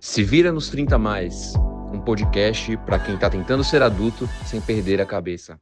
Se vira nos 30 mais, um podcast para quem tá tentando ser adulto sem perder a cabeça.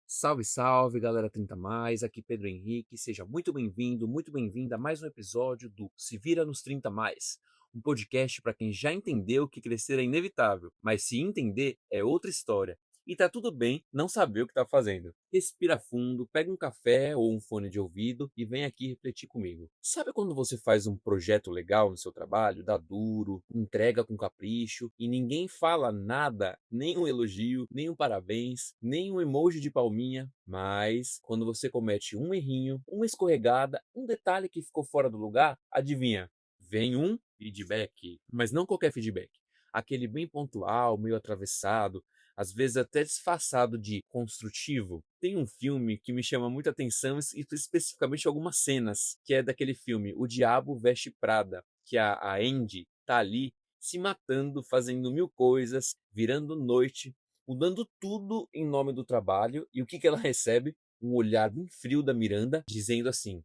Salve, salve, galera 30 mais, aqui Pedro Henrique, seja muito bem-vindo, muito bem-vinda a mais um episódio do Se Vira nos 30 mais, um podcast para quem já entendeu que crescer é inevitável, mas se entender é outra história. E tá tudo bem não saber o que tá fazendo. Respira fundo, pega um café ou um fone de ouvido e vem aqui refletir comigo. Sabe quando você faz um projeto legal no seu trabalho, dá duro, entrega com capricho e ninguém fala nada, nem um elogio, nem um parabéns, nem um emoji de palminha, mas quando você comete um errinho, uma escorregada, um detalhe que ficou fora do lugar, adivinha? Vem um feedback, mas não qualquer feedback. Aquele bem pontual, meio atravessado, às vezes até disfarçado de construtivo. Tem um filme que me chama muita atenção, e especificamente algumas cenas, que é daquele filme O Diabo Veste Prada, que a Andy tá ali se matando, fazendo mil coisas, virando noite, mudando tudo em nome do trabalho, e o que ela recebe? Um olhar bem frio da Miranda, dizendo assim: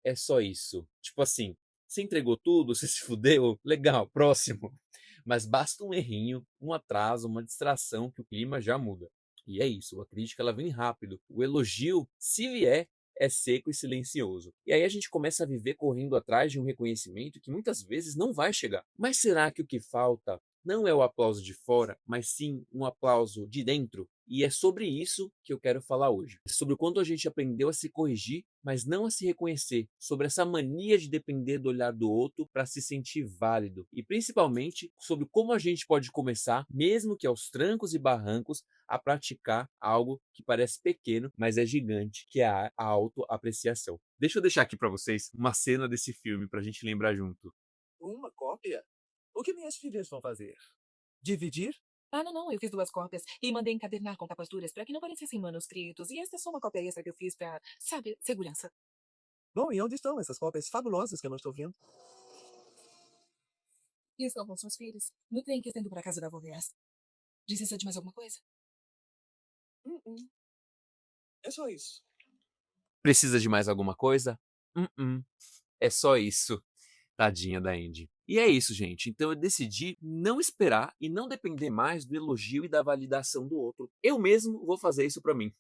é só isso. Tipo assim, você entregou tudo, você se fudeu, legal, próximo. Mas basta um errinho, um atraso, uma distração que o clima já muda. E é isso, a crítica ela vem rápido. O elogio, se vier, é seco e silencioso. E aí a gente começa a viver correndo atrás de um reconhecimento que muitas vezes não vai chegar. Mas será que o que falta não é o aplauso de fora, mas sim um aplauso de dentro? E é sobre isso que eu quero falar hoje. Sobre o quanto a gente aprendeu a se corrigir, mas não a se reconhecer. Sobre essa mania de depender do olhar do outro para se sentir válido. E principalmente sobre como a gente pode começar, mesmo que aos trancos e barrancos, a praticar algo que parece pequeno, mas é gigante, que é a autoapreciação. Deixa eu deixar aqui para vocês uma cena desse filme para a gente lembrar junto. Uma cópia? O que minhas filhas vão fazer? Dividir? Ah, não, não, eu fiz 2 cópias e mandei encadernar com capas duras para que não parecessem manuscritos. E esta é só uma cópia extra que eu fiz para, sabe, segurança. Bom, e onde estão essas cópias fabulosas que eu não estou vendo? E estão com suas filhas no trem que está indo para casa da avó Graça. Precisa de mais alguma coisa? Uh-uh. É só isso. Precisa de mais alguma coisa? É só isso. Tadinha da Andy. E é isso, gente. Então eu decidi não esperar e não depender mais do elogio e da validação do outro. Eu mesmo vou fazer isso pra mim.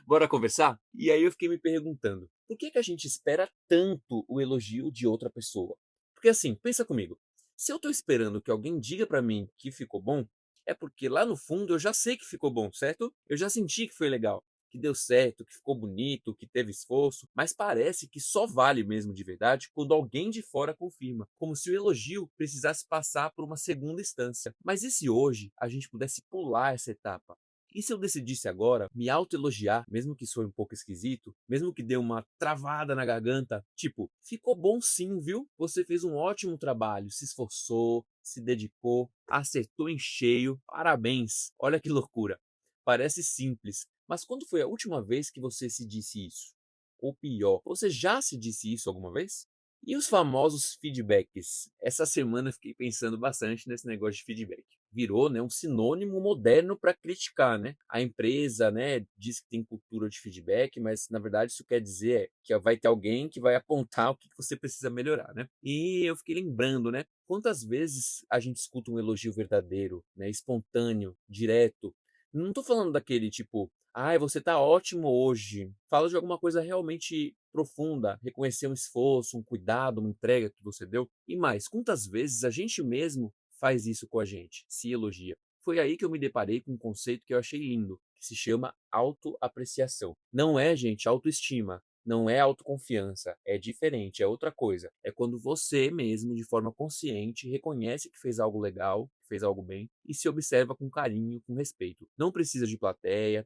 Bora conversar? E aí eu fiquei me perguntando, por que a gente espera tanto o elogio de outra pessoa? Porque assim, pensa comigo. Se eu tô esperando que alguém diga pra mim que ficou bom, é porque lá no fundo eu já sei que ficou bom, certo? Eu já senti que foi legal, que deu certo, que ficou bonito, que teve esforço, mas parece que só vale mesmo de verdade quando alguém de fora confirma, como se o elogio precisasse passar por uma segunda instância. Mas e se hoje a gente pudesse pular essa etapa? E se eu decidisse agora me autoelogiar, mesmo que soe um pouco esquisito, mesmo que dê uma travada na garganta, tipo, ficou bom sim, viu? Você fez um ótimo trabalho, se esforçou, se dedicou, acertou em cheio, parabéns. Olha que loucura. Parece simples, mas quando foi a última vez que você se disse isso? Ou pior, você já se disse isso alguma vez? E os famosos feedbacks? Essa semana eu fiquei pensando bastante nesse negócio de feedback. Virou, né, um sinônimo moderno para criticar, né? A empresa, né, diz que tem cultura de feedback, mas na verdade isso quer dizer que vai ter alguém que vai apontar o que você precisa melhorar, né? E eu fiquei lembrando, né, quantas vezes a gente escuta um elogio verdadeiro, né, espontâneo, direto. Não tô falando daquele tipo, ai, você tá ótimo hoje. Fala de alguma coisa realmente profunda, reconhecer um esforço, um cuidado, uma entrega que você deu. E mais, quantas vezes a gente mesmo faz isso com a gente, se elogia? Foi aí que eu me deparei com um conceito que eu achei lindo, que se chama autoapreciação. Não é, gente, autoestima, não é autoconfiança, é diferente, é outra coisa. É quando você mesmo, de forma consciente, reconhece que fez algo legal, que fez algo bem e se observa com carinho, com respeito. Não precisa de plateia,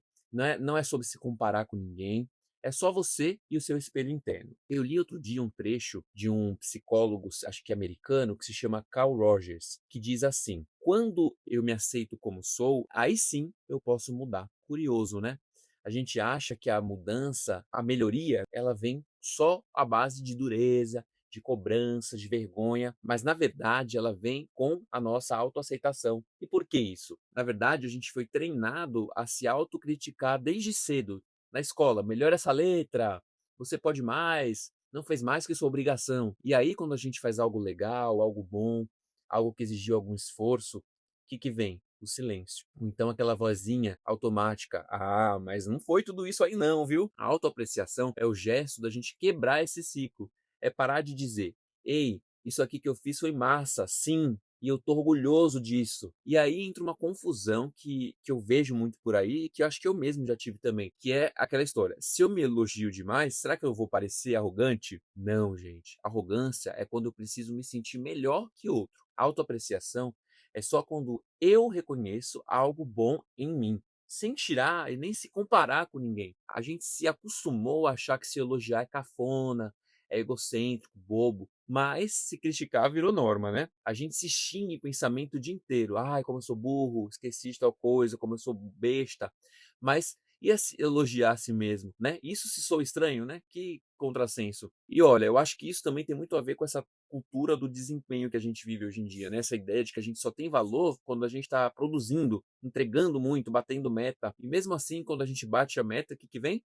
não é sobre se comparar com ninguém, é só você e o seu espelho interno. Eu li outro dia um trecho de um psicólogo, acho que americano, que se chama Carl Rogers, que diz assim: quando eu me aceito como sou, aí sim eu posso mudar. Curioso, né? A gente acha que a mudança, a melhoria, ela vem só à base de dureza, de cobrança, de vergonha, mas na verdade ela vem com a nossa autoaceitação. E por que isso? Na verdade, a gente foi treinado a se autocriticar desde cedo. Na escola, melhora essa letra, você pode mais, não fez mais que sua obrigação. E aí, quando a gente faz algo legal, algo bom, algo que exigiu algum esforço, o que que vem? O silêncio. Ou então aquela vozinha automática: "Ah, mas não foi tudo isso aí não, viu?". A autoapreciação é o gesto da gente quebrar esse ciclo, é parar de dizer: "Ei, isso aqui que eu fiz foi massa, sim, e eu tô orgulhoso disso". E aí entra uma confusão que eu vejo muito por aí, que eu acho que eu mesmo já tive também, que é aquela história: se eu me elogio demais, será que eu vou parecer arrogante? Não, gente. Arrogância é quando eu preciso me sentir melhor que outro. Autoapreciação é só quando eu reconheço algo bom em mim, sem tirar e nem se comparar com ninguém. A gente se acostumou a achar que se elogiar é cafona, é egocêntrico, bobo, mas se criticar virou norma, né? A gente se xinga em pensamento o dia inteiro. Ai, como eu sou burro, esqueci de tal coisa, como eu sou besta. Mas e a se elogiar a si mesmo, né? Isso se soa estranho, né? Que contrassenso. E olha, eu acho que isso também tem muito a ver com essa cultura do desempenho que a gente vive hoje em dia, né? Essa ideia de que a gente só tem valor quando a gente está produzindo, entregando muito, batendo meta. E mesmo assim, quando a gente bate a meta, o que que vem?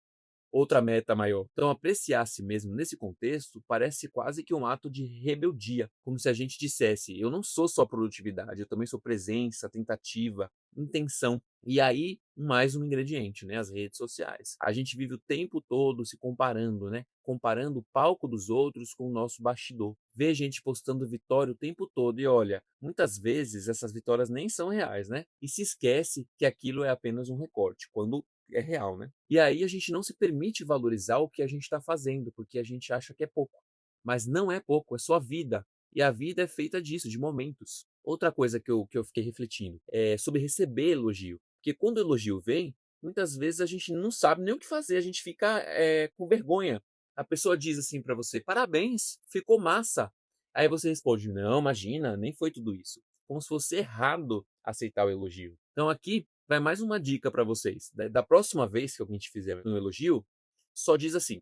Outra meta maior. Então, apreciar a si mesmo nesse contexto parece quase que um ato de rebeldia, como se a gente dissesse: eu não sou só produtividade, eu também sou presença, tentativa, intenção. E aí, mais um ingrediente, né? As redes sociais. A gente vive o tempo todo se comparando, né? Comparando o palco dos outros com o nosso bastidor. Vê gente postando vitória o tempo todo e olha, muitas vezes essas vitórias nem são reais, né? E se esquece que aquilo é apenas um recorte, quando é real, né? E aí a gente não se permite valorizar o que a gente está fazendo, porque a gente acha que é pouco. Mas não é pouco, é só vida. E a vida é feita disso, de momentos. Outra coisa que eu fiquei refletindo é sobre receber elogio. Porque quando o elogio vem, muitas vezes a gente não sabe nem o que fazer, a gente fica com vergonha. A pessoa diz assim para você: parabéns, ficou massa. Aí você responde: não, imagina, nem foi tudo isso. Como se fosse errado aceitar o elogio. Então aqui vai mais uma dica para vocês. Da próxima vez que alguém te fizer um elogio, só diz assim: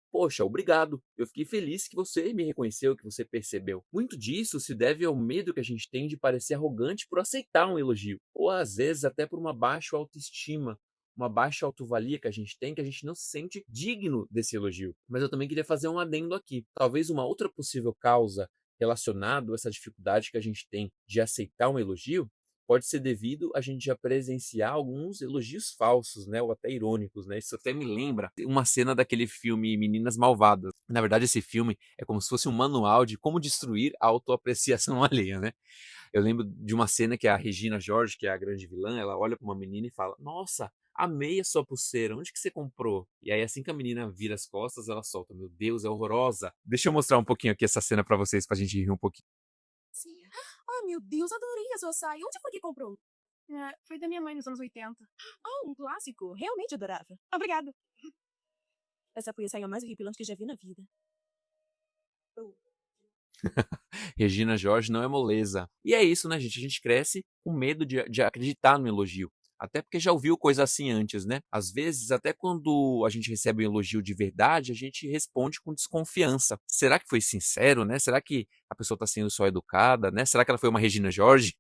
poxa, obrigado. Eu fiquei feliz que você me reconheceu, que você percebeu. Muito disso se deve ao medo que a gente tem de parecer arrogante por aceitar um elogio, ou às vezes até por uma baixa autoestima, uma baixa autovalia que a gente tem, que a gente não se sente digno desse elogio. Mas eu também queria fazer um adendo aqui. Talvez uma outra possível causa relacionada a essa dificuldade que a gente tem de aceitar um elogio pode ser devido a gente já presenciar alguns elogios falsos, né, ou até irônicos, né? Isso até me lembra uma cena daquele filme Meninas Malvadas. Na verdade, esse filme é como se fosse um manual de como destruir a autoapreciação alheia, né? Eu lembro de uma cena que a Regina George, que é a grande vilã, ela olha para uma menina e fala: "Nossa, amei a sua pulseira, onde que você comprou?". E aí assim que a menina vira as costas, ela solta: "Meu Deus, é horrorosa". Deixa eu mostrar um pouquinho aqui essa cena para vocês, pra gente rir um pouquinho. Sim. Ah, meu Deus, adorei a sua saia. Onde foi que comprou? Foi da minha mãe nos anos 80. Ah, um clássico. Realmente adorável. Obrigada. Essa foi a saia mais horripilante que já vi na vida. Oh. Regina George não é moleza. E é isso, né, gente? A gente cresce com medo de acreditar no elogio. Até porque já ouviu coisa assim antes, né? Às vezes, até quando a gente recebe um elogio de verdade, a gente responde com desconfiança. Será que foi sincero, né? Será que a pessoa está sendo só educada, né? Será que ela foi uma Regina George?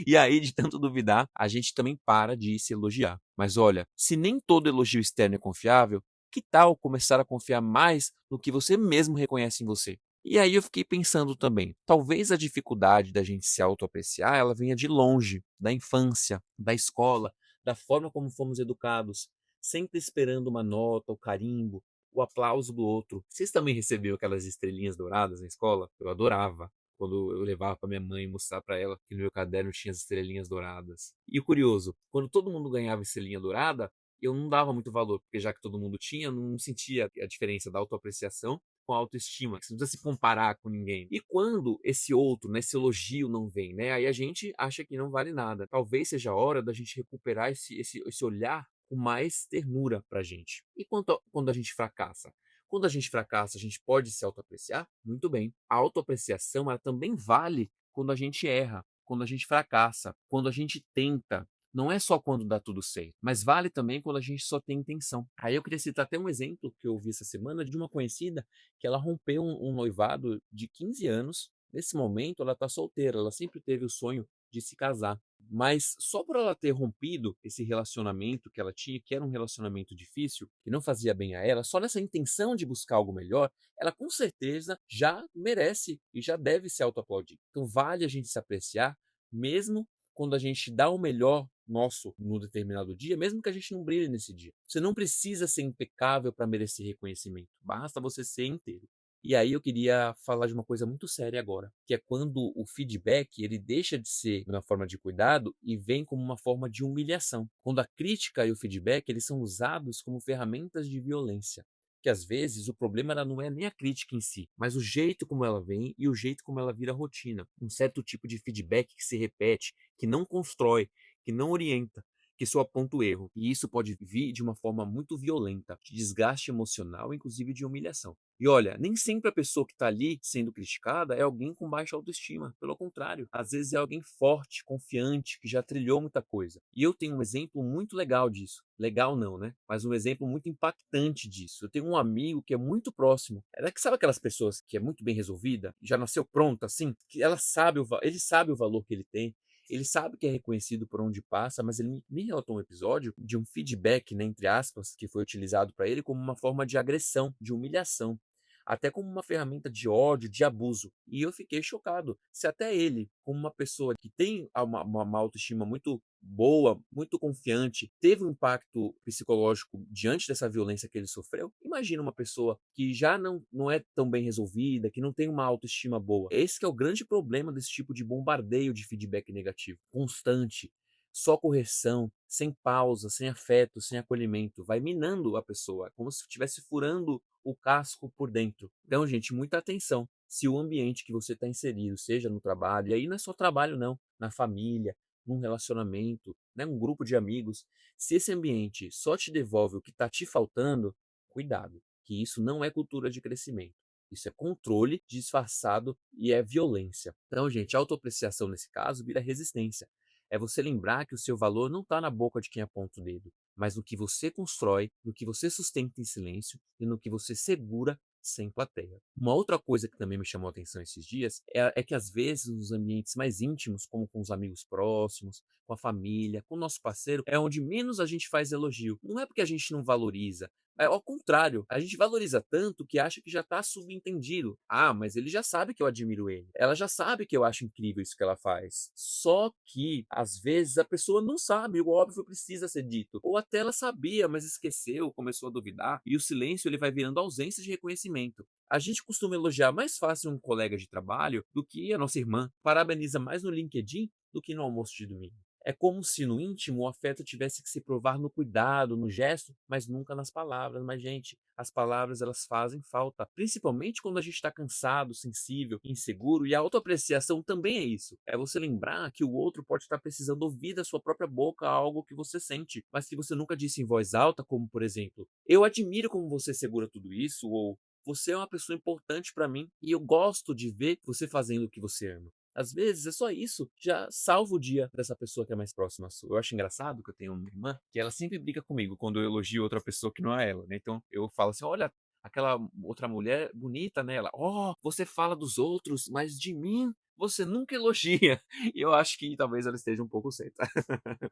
E aí, de tanto duvidar, a gente também para de se elogiar. Mas olha, se nem todo elogio externo é confiável, que tal começar a confiar mais no que você mesmo reconhece em você? E aí eu fiquei pensando também, talvez a dificuldade da gente se autoapreciar, ela venha de longe, da infância, da escola, da forma como fomos educados, sempre esperando uma nota, o carimbo, o aplauso do outro. Vocês também receberam aquelas estrelinhas douradas na escola? Eu adorava. Quando eu levava para minha mãe mostrar para ela que no meu caderno tinha as estrelinhas douradas. E o curioso, quando todo mundo ganhava estrelinha dourada, eu não dava muito valor, porque já que todo mundo tinha, eu não sentia a diferença da autoapreciação com a autoestima, que você não precisa se comparar com ninguém. E quando esse outro, né, esse elogio não vem, né, aí a gente acha que não vale nada. Talvez seja a hora da gente recuperar esse olhar com mais ternura pra gente. E quando a gente fracassa? Quando a gente fracassa, a gente pode se autoapreciar? Muito bem. A autoapreciação, ela também vale quando a gente erra, quando a gente fracassa, quando a gente tenta, não é só quando dá tudo certo, mas vale também quando a gente só tem intenção. Aí eu queria citar até um exemplo que eu vi essa semana de uma conhecida que ela rompeu um noivado de 15 anos. Nesse momento, ela está solteira, ela sempre teve o sonho de se casar. mas só por ela ter rompido esse relacionamento que ela tinha, que era um relacionamento difícil, que não fazia bem a ela, só nessa intenção de buscar algo melhor, ela com certeza já merece e já deve se autoaplaudir. Então vale a gente se apreciar, mesmo quando a gente dá o melhor nosso no determinado dia, mesmo que a gente não brilhe nesse dia. Você não precisa ser impecável para merecer reconhecimento, basta você ser inteiro. E aí eu queria falar de uma coisa muito séria agora, que é quando o feedback ele deixa de ser uma forma de cuidado e vem como uma forma de humilhação. Quando a crítica e o feedback eles são usados como ferramentas de violência. Que às vezes o problema ela não é nem a crítica em si, mas o jeito como ela vem e o jeito como ela vira rotina. Um certo tipo de feedback que se repete, que não constrói, que não orienta, que só aponta o erro. E isso pode vir de uma forma muito violenta, de desgaste emocional, inclusive de humilhação. E olha, nem sempre a pessoa que está ali sendo criticada é alguém com baixa autoestima. Pelo contrário, às vezes é alguém forte, confiante, que já trilhou muita coisa. E eu tenho um exemplo muito legal disso. Legal não, né? Mas um exemplo muito impactante disso. Eu tenho um amigo que é muito próximo. Era que sabe aquelas pessoas que é muito bem resolvida, já nasceu pronta assim, que ela sabe ele sabe o valor que ele tem. Ele sabe que é reconhecido por onde passa, mas ele me relatou um episódio de um feedback, né, entre aspas, que foi utilizado para ele como uma forma de agressão, de humilhação, até como uma ferramenta de ódio, de abuso. E eu fiquei chocado. Se até ele, como uma pessoa que tem uma autoestima muito boa, muito confiante, teve um impacto psicológico diante dessa violência que ele sofreu, imagina uma pessoa que já não é tão bem resolvida, que não tem uma autoestima boa. Esse que é o grande problema desse tipo de bombardeio de feedback negativo, constante, só correção, sem pausa, sem afeto, sem acolhimento, vai minando a pessoa, como se estivesse furando o casco por dentro. Então, gente, muita atenção. Se o ambiente que você está inserido, seja no trabalho, e aí não é só trabalho não, na família, num relacionamento, né, um grupo de amigos, se esse ambiente só te devolve o que está te faltando, cuidado, que isso não é cultura de crescimento. Isso é controle disfarçado e é violência. Então, gente, autoapreciação nesse caso vira resistência. É você lembrar que o seu valor não está na boca de quem aponta o dedo, mas no que você constrói, no que você sustenta em silêncio e no que você segura sem plateia. Uma outra coisa que também me chamou a atenção esses dias é que às vezes nos ambientes mais íntimos, como com os amigos próximos, com a família, com o nosso parceiro, é onde menos a gente faz elogio. Não é porque a gente não valoriza, é ao contrário, a gente valoriza tanto que acha que já está subentendido. Ah, mas ele já sabe que eu admiro ele. Ela já sabe que eu acho incrível isso que ela faz. Só que, às vezes, a pessoa não sabe, o óbvio precisa ser dito. Ou até ela sabia, mas esqueceu, começou a duvidar, e o silêncio ele vai virando ausência de reconhecimento. A gente costuma elogiar mais fácil um colega de trabalho do que a nossa irmã. Parabeniza mais no LinkedIn do que no almoço de domingo. É como se no íntimo o afeto tivesse que se provar no cuidado, no gesto, mas nunca nas palavras. Mas, gente, as palavras elas fazem falta, principalmente quando a gente está cansado, sensível, inseguro. E a autoapreciação também é isso. É você lembrar que o outro pode estar precisando ouvir da sua própria boca algo que você sente, mas que você nunca disse em voz alta, como por exemplo, eu admiro como você segura tudo isso, ou você é uma pessoa importante para mim e eu gosto de ver você fazendo o que você ama. Às vezes é só isso, já salva o dia dessa pessoa que é mais próxima sua. Eu acho engraçado que eu tenho uma irmã que ela sempre briga comigo quando eu elogio outra pessoa que não é ela, né? Então eu falo assim: olha, aquela outra mulher bonita, né? Ela, ó, você fala dos outros, mas de mim você nunca elogia. E eu acho que talvez ela esteja um pouco certa.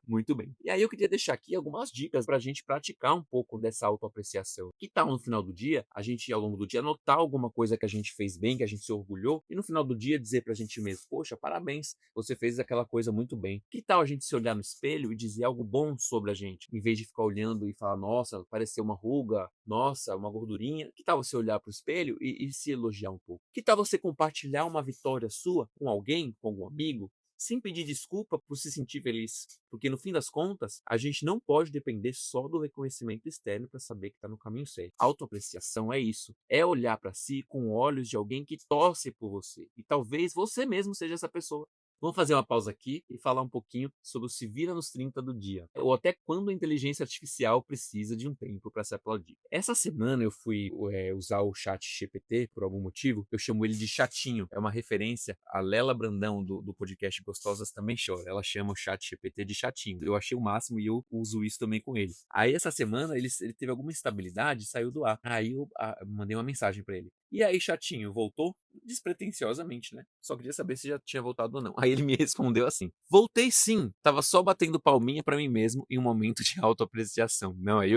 Muito bem. E aí eu queria deixar aqui algumas dicas para a gente praticar um pouco dessa autoapreciação. Que tal no final do dia, a gente ao longo do dia anotar alguma coisa que a gente fez bem, que a gente se orgulhou, e no final do dia dizer para a gente mesmo, poxa, parabéns, você fez aquela coisa muito bem. Que tal a gente se olhar no espelho e dizer algo bom sobre a gente, em vez de ficar olhando e falar, nossa, pareceu uma ruga, nossa, uma gordurinha. Que tal você olhar para o espelho e se elogiar um pouco? Que tal você compartilhar uma vitória sua com alguém, com algum amigo, sem pedir desculpa por se sentir feliz. Porque no fim das contas, a gente não pode depender só do reconhecimento externo para saber que está no caminho certo. Autoapreciação é isso. É olhar para si com olhos de alguém que torce por você. E talvez você mesmo seja essa pessoa. Vamos fazer uma pausa aqui e falar um pouquinho sobre o se vira nos 30 do dia, ou até quando a inteligência artificial precisa de um tempo para se aplaudir. Essa semana eu fui usar o chat GPT por algum motivo, eu chamo ele de Chatinho, é uma referência a Lela Brandão do podcast Gostosas Também Chora, ela chama o chat GPT de Chatinho, eu achei o máximo e eu uso isso também com ele. Aí essa semana ele teve alguma instabilidade e saiu do ar, aí eu mandei uma mensagem para ele, E aí, chatinho, voltou? Despretensiosamente, né? Só queria saber se já tinha voltado ou não. Aí ele me respondeu assim: voltei sim, tava só batendo palminha pra mim mesmo em um momento de autoapreciação. Não, aí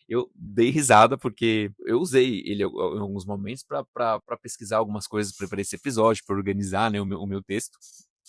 eu dei risada porque eu usei ele em alguns momentos pra pesquisar algumas coisas pra esse episódio, pra organizar, né, o meu texto.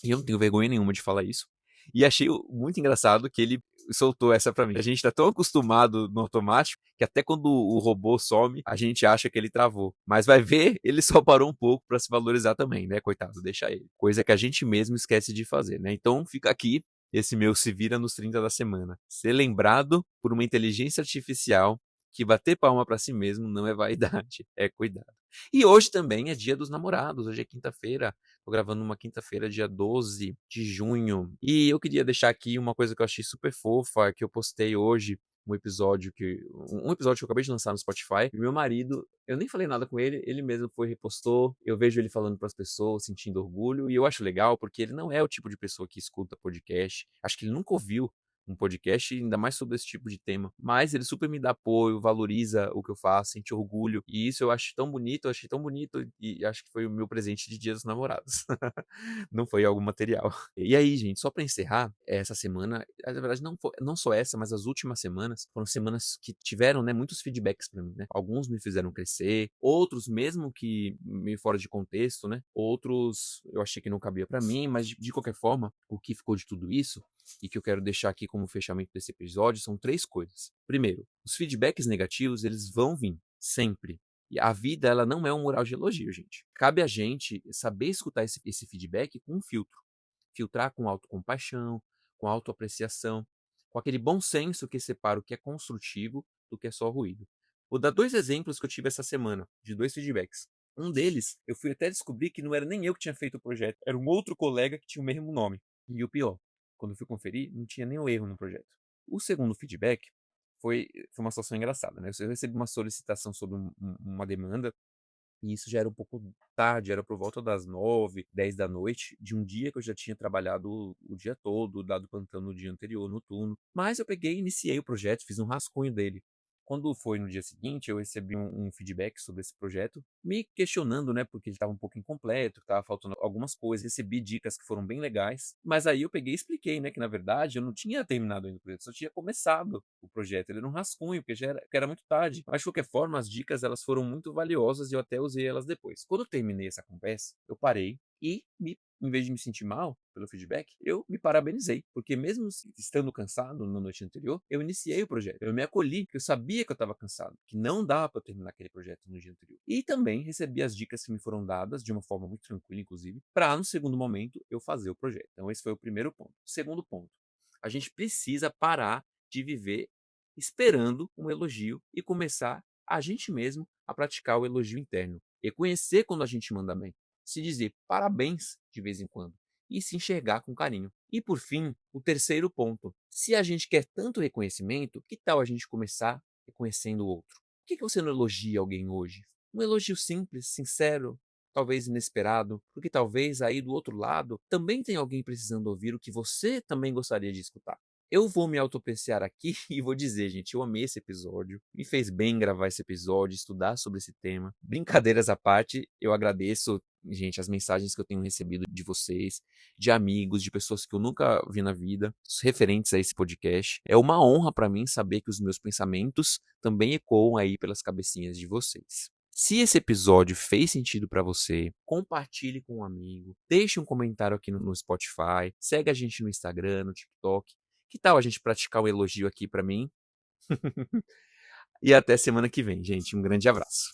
E eu não tenho vergonha nenhuma de falar isso. E achei muito engraçado que ele soltou essa pra mim. A gente tá tão acostumado no automático que até quando o robô some, a gente acha que ele travou. Mas vai ver, ele só parou um pouco pra se valorizar também, né, coitado, deixa ele. Coisa que a gente mesmo esquece de fazer, né? Então fica aqui esse meu se vira nos 30 da semana. Ser lembrado por uma inteligência artificial que bater palma pra si mesmo não é vaidade, é cuidado. E hoje também é dia dos namorados, hoje é quinta-feira. Tô gravando uma quinta-feira, dia 12 de junho. E eu queria deixar aqui uma coisa que eu achei super fofa, que eu postei hoje, um episódio que eu acabei de lançar no Spotify. E meu marido, eu nem falei nada com ele, ele mesmo foi e repostou. Eu vejo ele falando para as pessoas, sentindo orgulho, e eu acho legal porque ele não é o tipo de pessoa que escuta podcast. Acho que ele nunca ouviu um podcast, ainda mais sobre esse tipo de tema. Mas ele super me dá apoio, valoriza o que eu faço, sente orgulho. E isso eu acho tão bonito, eu achei tão bonito e acho que foi o meu presente de Dia dos Namorados. Não foi algo material. E aí, gente, só para encerrar, essa semana, na verdade não só essa, mas as últimas semanas, foram semanas que tiveram, né, muitos feedbacks para mim, né? Alguns me fizeram crescer, outros mesmo que meio fora de contexto, né? Outros eu achei que não cabia para mim, mas de qualquer forma, o que ficou de tudo isso e que eu quero deixar aqui como fechamento desse episódio são 3 coisas. Primeiro, os feedbacks negativos, eles vão vir, sempre. E a vida, ela não é um mural de elogio, gente. Cabe a gente saber escutar esse feedback com um filtro. Filtrar com autocompaixão, com autoapreciação, com aquele bom senso que separa o que é construtivo do que é só ruído. Vou dar 2 exemplos que eu tive essa semana, de 2 feedbacks. Um deles, eu fui até descobrir que não era nem eu que tinha feito o projeto, era um outro colega que tinha o mesmo nome. E o pior, quando eu fui conferir, não tinha nenhum erro no projeto. O segundo feedback foi uma situação engraçada, né? Eu recebi uma solicitação sobre uma demanda e isso já era um pouco tarde, era por volta das 9, 10 da noite, de um dia que eu já tinha trabalhado o dia todo, dado plantão no dia anterior, noturno. Mas eu peguei e iniciei o projeto, fiz um rascunho dele. Quando foi no dia seguinte, eu recebi um feedback sobre esse projeto, me questionando, né, porque ele estava um pouco incompleto, estava faltando algumas coisas, recebi dicas que foram bem legais, mas aí eu peguei e expliquei, né, que na verdade eu não tinha terminado ainda o projeto, só tinha começado o projeto, ele era um rascunho, porque era muito tarde. Mas de qualquer forma, as dicas elas foram muito valiosas e eu até usei elas depois. Quando eu terminei essa conversa, eu parei e em vez de me sentir mal pelo feedback, eu me parabenizei, porque mesmo estando cansado na noite anterior, eu iniciei o projeto. Eu me acolhi, porque eu sabia que eu estava cansado, que não dava para terminar aquele projeto no dia anterior. E também recebi as dicas que me foram dadas de uma forma muito tranquila, inclusive, para no segundo momento eu fazer o projeto. Então esse foi o primeiro ponto. Segundo ponto, a gente precisa parar de viver esperando um elogio e começar a gente mesmo a praticar o elogio interno. Reconhecer quando a gente manda bem, se dizer parabéns de vez em quando e se enxergar com carinho. E por fim, o terceiro ponto. Se a gente quer tanto reconhecimento, que tal a gente começar reconhecendo o outro? Por que você não elogia alguém hoje? Um elogio simples, sincero, talvez inesperado, porque talvez aí do outro lado também tem alguém precisando ouvir o que você também gostaria de escutar. Eu vou me autoapreciar aqui e vou dizer, gente, eu amei esse episódio. Me fez bem gravar esse episódio, estudar sobre esse tema. Brincadeiras à parte, eu agradeço, gente, as mensagens que eu tenho recebido de vocês, de amigos, de pessoas que eu nunca vi na vida, referentes a esse podcast. É uma honra para mim saber que os meus pensamentos também ecoam aí pelas cabecinhas de vocês. Se esse episódio fez sentido para você, compartilhe com um amigo, deixe um comentário aqui no Spotify, segue a gente no Instagram, no TikTok. Que tal a gente praticar um elogio aqui pra mim? E até semana que vem, gente. Um grande abraço.